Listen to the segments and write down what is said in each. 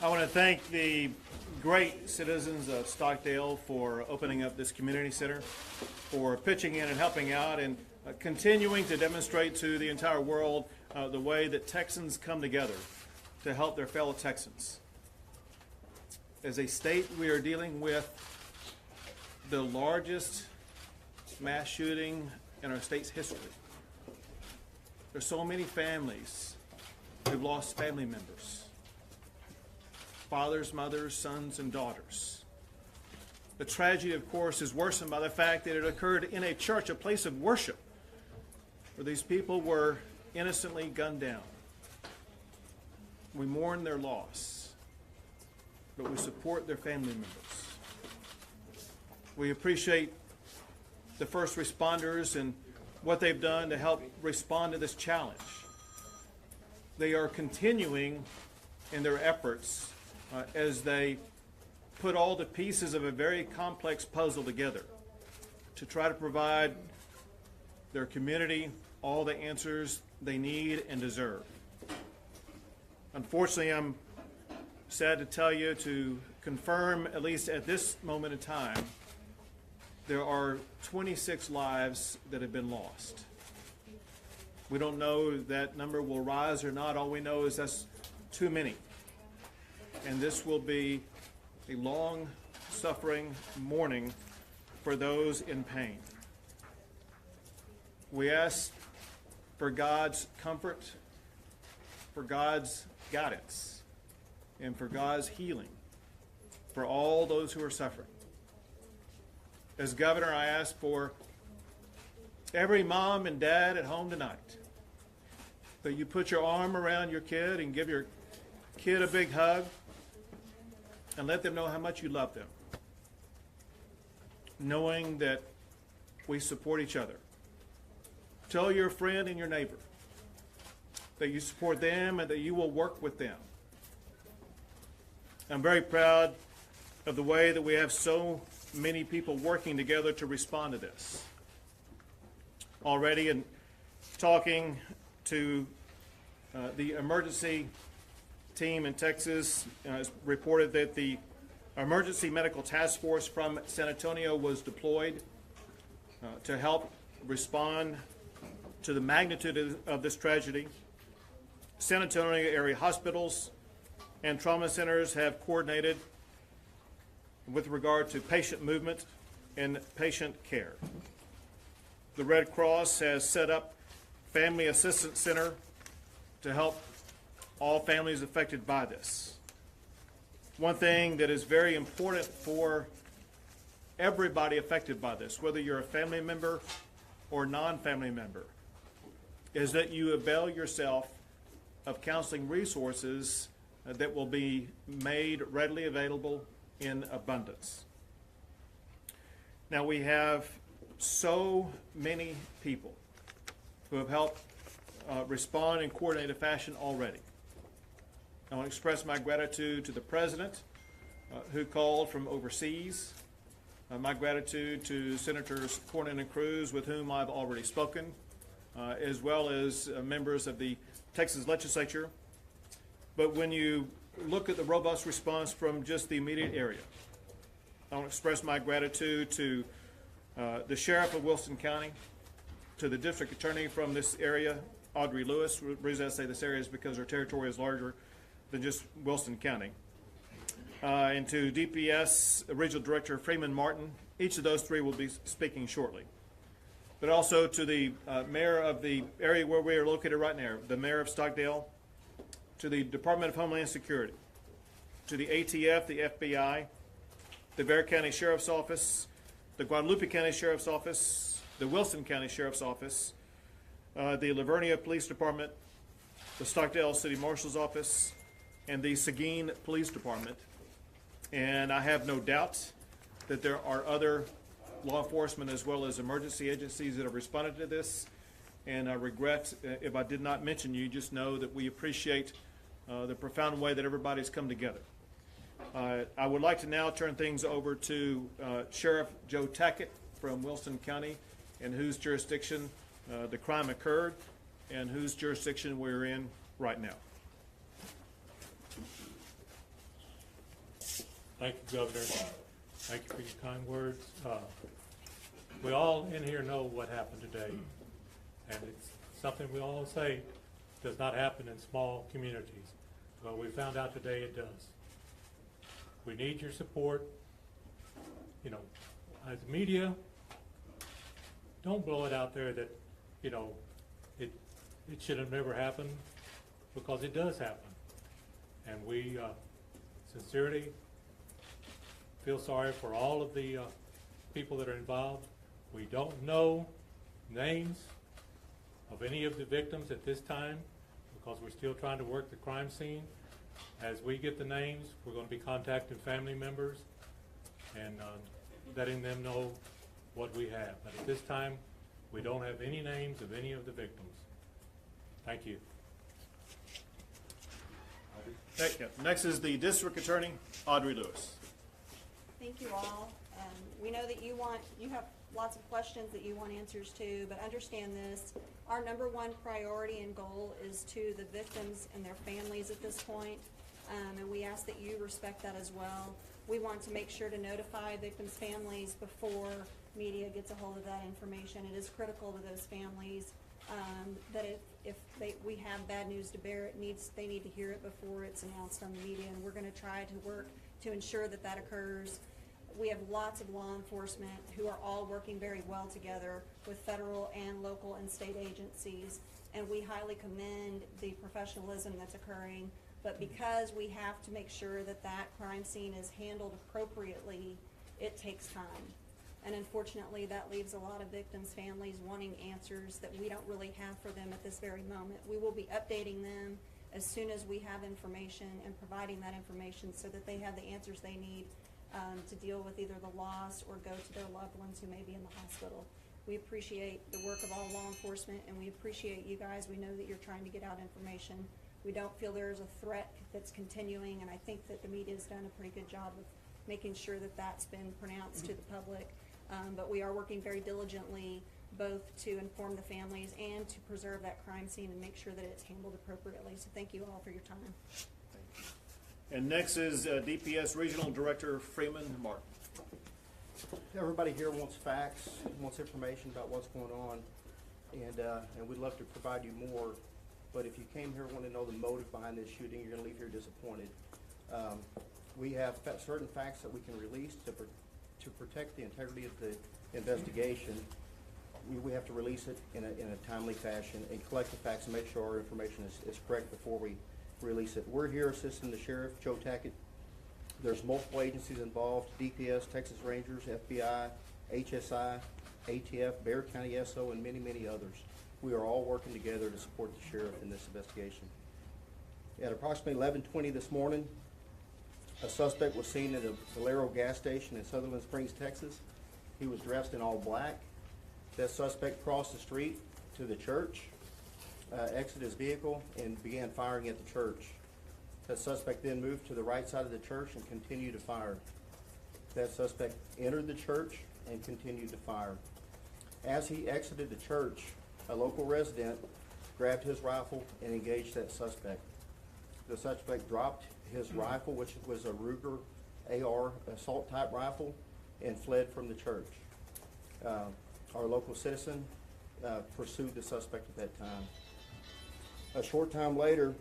I want to thank the great citizens of Stockdale for opening up this community center, for pitching in and helping out, and continuing to demonstrate to the entire world the way that Texans come together to help their fellow Texans. As a state, we are dealing with the largest mass shooting in our state's history. There's so many families who've lost family members. Fathers, mothers, sons, and daughters. The tragedy, of course, is worsened by the fact that it occurred in a church, a place of worship, where these people were innocently gunned down. We mourn their loss, but we support their family members. We appreciate the first responders and what they've done to help respond to this challenge. They are continuing in their efforts as they put all the pieces of a very complex puzzle together to try to provide their community all the answers they need and deserve. Unfortunately, I'm sad to tell you, to confirm, at least at this moment in time, there are 26 lives that have been lost. We don't know if that number will rise or not. All we know is that's too many. And this will be a long, suffering mourning for those in pain. We ask for God's comfort, for God's guidance, and for God's healing for all those who are suffering. As governor, I ask for every mom and dad at home tonight that you put your arm around your kid and give your kid a big hug and let them know how much you love them, knowing that we support each other. Tell your friend and your neighbor that you support them and that you will work with them. I'm very proud of the way that we have so many people working together to respond to this. Already, in talking to the emergency team in Texas, it's reported that the emergency medical task force from San Antonio was deployed to help respond to the magnitude of this tragedy. San Antonio area hospitals and trauma centers have coordinated with regard to patient movement and patient care. The Red Cross has set up Family Assistance Center to help all families affected by this. One thing that is very important for everybody affected by this, whether you're a family member or non-family member, is that you avail yourself of counseling resources that will be made readily available in abundance. Now, we have so many people who have helped respond in coordinated fashion already. I want to express my gratitude to the President who called from overseas, my gratitude to Senators Cornyn and Cruz, with whom I've already spoken, as well as members of the Texas legislature. But when you look at the robust response from just the immediate area, I want to express my gratitude to the Sheriff of Wilson County, to the District Attorney from this area, Audrey Lewis. The reason I say this area is because her territory is larger than just Wilson County. And to DPS Regional Director Freeman Martin. Each of those three will be speaking shortly. But also to the mayor of the area where we are located right now, the mayor of Stockdale, to the Department of Homeland Security, to the ATF, the FBI, the Bexar County Sheriff's Office, the Guadalupe County Sheriff's Office, the Wilson County Sheriff's Office, the Livonia Police Department, the Stockdale City Marshal's Office, and the Seguin Police Department. And I have no doubt that there are other law enforcement as well as emergency agencies that have responded to this. And I regret if I did not mention you. Just know that we appreciate the profound way that everybody's come together. I would like to now turn things over to Sheriff Joe Tackett from Wilson County, in whose jurisdiction the crime occurred and whose jurisdiction we're in right now. Thank you, Governor. Thank you for your kind words. We all in here know what happened today, and it's something we all say does not happen in small communities. But we found out today it does. We need your support. You know, as media, don't blow it out there that, you know, it should have never happened, because it does happen. And we sincerely feel sorry for all of the people that are involved. We don't know names of any of the victims at this time, because we're still trying to work the crime scene. As we get the names, we're going to be contacting family members and letting them know what we have. But at this time, we don't have any names of any of the victims. Thank you. Thank you. Next is the District Attorney, Audrey Lewis. Thank you all. We know that you have lots of questions that you want answers to, but understand this. Our number one priority and goal is to the victims and their families at this point, and we ask that you respect that as well. We want to make sure to notify victims' families before media gets a hold of that information. It is critical to those families that if we have bad news to bear, they need to hear it before it's announced on the media, and we're going to try to work to ensure that that occurs. We have lots of law enforcement who are all working very well together with federal and local and state agencies, and we highly commend the professionalism that's occurring. But because we have to make sure that that crime scene is handled appropriately, it takes time. And unfortunately, that leaves a lot of victims' families wanting answers that we don't really have for them at this very moment. We will be updating them as soon as we have information and providing that information so that they have the answers they need to deal with either the loss or go to their loved ones who may be in the hospital. We appreciate the work of all law enforcement, and we appreciate you guys. We know that you're trying to get out information. We don't feel there's a threat that's continuing, and I think that the media's done a pretty good job of making sure that that's been pronounced to the public. But we are working very diligently both to inform the families and to preserve that crime scene and make sure that it's handled appropriately. So thank you all for your time. And next is DPS Regional Director Freeman Martin. Everybody here wants facts, wants information about what's going on, and we'd love to provide you more. But if you came here wanting to know the motive behind this shooting, you're going to leave here disappointed. We have certain facts that we can release to protect the integrity of the investigation. We have to release it in a timely fashion and collect the facts and make sure our information is correct before we release it. We're here assisting the Sheriff, Joe Tackett. There's multiple agencies involved: DPS, Texas Rangers, FBI, HSI, ATF, Bexar County SO, and many, many others. We are all working together to support the Sheriff in this investigation. At approximately 11:20 this morning, a suspect was seen at a Valero gas station in Sutherland Springs, Texas. He was dressed in all black. That suspect crossed the street to the church, exited his vehicle, and began firing at the church. That suspect then moved to the right side of the church and continued to fire. That suspect entered the church and continued to fire. As he exited the church, a local resident grabbed his rifle and engaged that suspect. The suspect dropped his rifle, which was a Ruger AR assault type rifle, and fled from the church. Our local citizen pursued the suspect at that time. A short time later,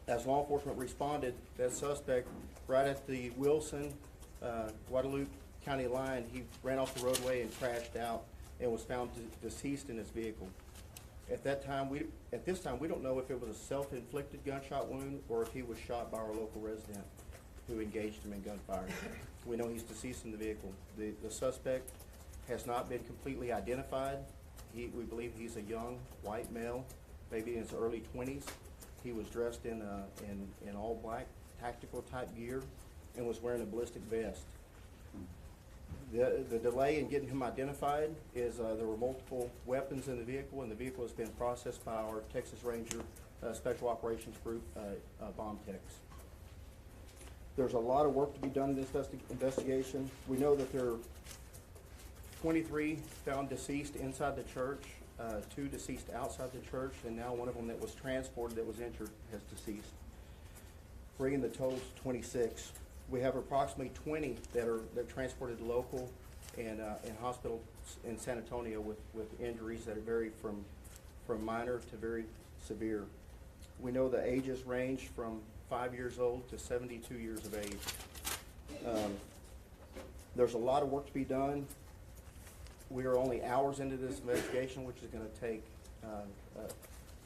as law enforcement responded, that suspect, right at the Wilson, Guadalupe County line, he ran off the roadway and crashed out and was found deceased in his vehicle. At this time, we don't know if it was a self-inflicted gunshot wound or if he was shot by our local resident who engaged him in gunfire. We know he's deceased in the vehicle. The suspect has not been completely identified. We believe he's a young white male, maybe in his early 20s. He was dressed in all black tactical type gear and was wearing a ballistic vest. The delay in getting him identified is there were multiple weapons in the vehicle, and the vehicle has been processed by our Texas Ranger Special Operations Group bomb techs. There's a lot of work to be done in this investigation. We know that there are 23 found deceased inside the church, 2 deceased outside the church, and now one of them that was transported that was injured has deceased, bringing the total to 26. We have approximately 20 they're transported local and hospitals in San Antonio with injuries that vary from minor to very severe. We know the ages range from 5 years old to 72 years of age. There's a lot of work to be done. We are only hours into this investigation, which is going to take a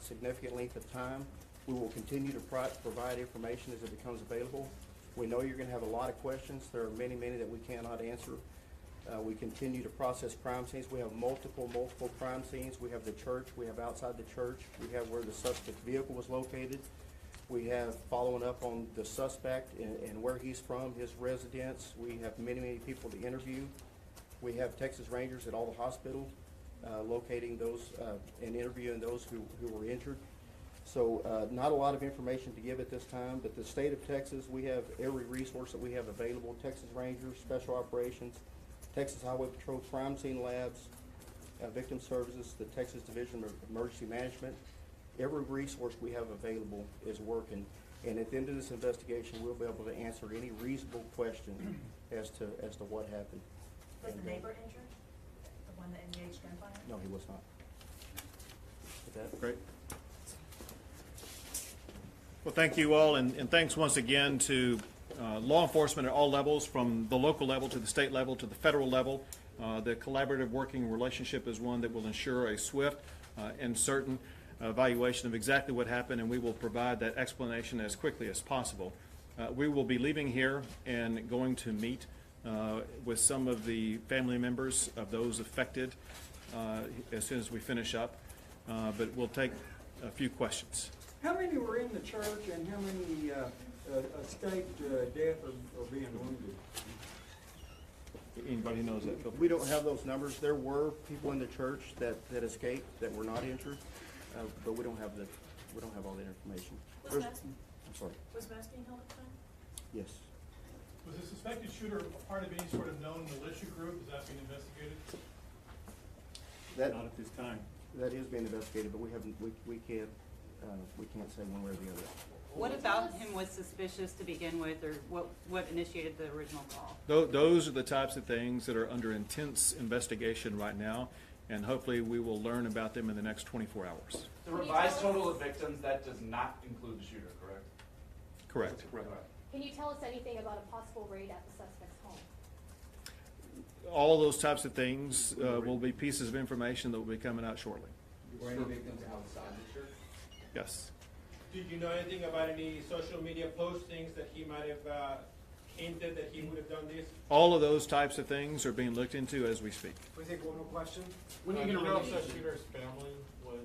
significant length of time. We will continue to provide information as it becomes available. We know you're going to have a lot of questions. There are many that we cannot answer. We continue to process crime scenes. We have multiple crime scenes. We have the church. We have outside the church. We have where the suspect vehicle was located. We have following up on the suspect and where he's from, his residence. We have many people to interview. We have Texas Rangers at all the hospitals locating those and interviewing those who were injured. So not a lot of information to give at this time, but the state of Texas, we have every resource that we have available. Texas Rangers, Special Operations, Texas Highway Patrol, Crime Scene Labs, Victim Services, the Texas Division of Emergency Management. Every resource we have available is working. And at the end of this investigation, we'll be able to answer any reasonable question as to what happened. Was the neighbor injured? The one that engaged gunfire? No, he was not. With that, Great. Well, thank you all, and thanks once again to law enforcement at all levels, from the local level to the state level to the federal level. The collaborative working relationship is one that will ensure a swift and certain evaluation of exactly what happened, and we will provide that explanation as quickly as possible. We will be leaving here and going to meet with some of the family members of those affected as soon as we finish up, but we'll take a few questions. How many were in the church and how many escaped death or being wounded? Anybody knows that? Phil? we don't have those numbers. There were people in the church that escaped that were not injured, but we don't have all that information. Was Masking I'm sorry. held at the time? Yes. Was the suspected shooter a part of any sort of known militia group? Is that being investigated? That Not at this time. that is being investigated, but we can't say one way or the other. What about him was suspicious to begin with, or what initiated the original call? Those are the types of things that are under intense investigation right now, and hopefully we will learn about them in the next 24 hours. The revised total of victims, that does not include the shooter, correct? Correct. Can you tell us anything about a possible raid at the suspect's home? All of those types of things will be pieces of information that will be coming out shortly. Were any victims outside the church? Yes. Did you know anything about any social media postings that he might have hinted that he would have done this? All of those types of things are being looked into as we speak. We take one more question. When are Do you you going know to if release the it? shooter's family was,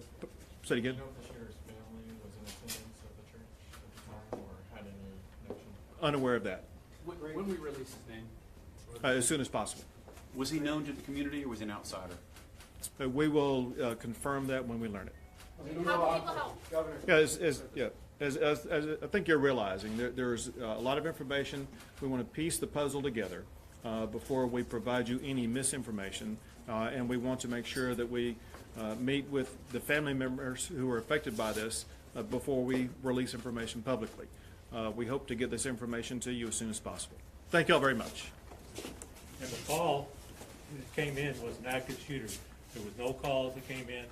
Say it do you again. know if the shooter's family was in attendance at the church at the time or had any connection? Unaware of that. When we release his name, As soon as possible. was he known to the community or was he an outsider? We will confirm that when we learn it. How can people help? Yeah, as I think you're realizing, there's a lot of information. We want to piece the puzzle together before we provide you any misinformation, and we want to make sure that we meet with the family members who are affected by this before we release information publicly. We hope to get this information to you as soon as possible. Thank you all very much. And the call that came in was an active shooter. There was no calls that came in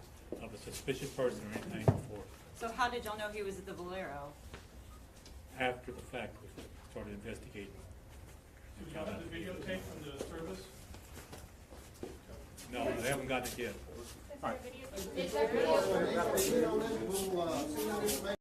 of a suspicious person or anything before. So how did y'all know he was at the Valero? After the fact, we started investigating. Do you have the videotape from the service? No, they haven't gotten it yet. Is there video?